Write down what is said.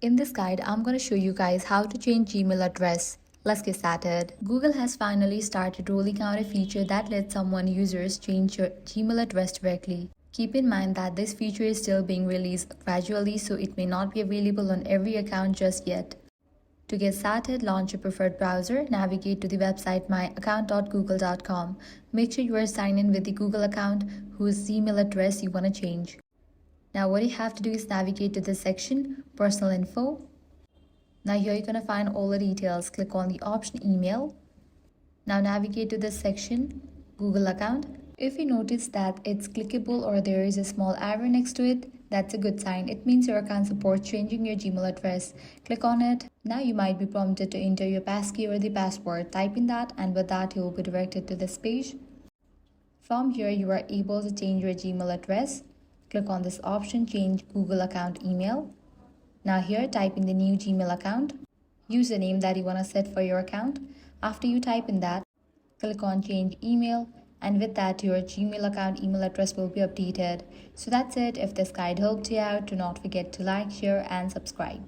In this guide, I'm going to show you guys how to change Gmail address. Let's get started. Google has finally started rolling out a feature that lets someone users change your Gmail address directly. Keep in mind that this feature is still being released gradually, so it may not be available on every account just yet. To get started, launch your preferred browser, navigate to the website myaccount.google.com. Make sure you are signed in with the Google account whose email address you want to change. Now what you have to do is navigate to this section, personal info. Now here you're going to find all the details. Click on the option email. Now navigate to this section, Google account. If you notice that it's clickable or there is a small arrow next to it, that's a good sign. It means your account supports changing your Gmail address. Click on it. Now you might be prompted to enter your passkey or the password. Type in that, and with that you will be directed to this page. From here you are able to change your Gmail address. Click on this option, change Google account email. Now here type in the new Gmail account, username that you want to set for your account. After you type in that, click on change email, and with that your Gmail account email address will be updated. So that's it. If this guide helped you out, do not forget to like, share and subscribe.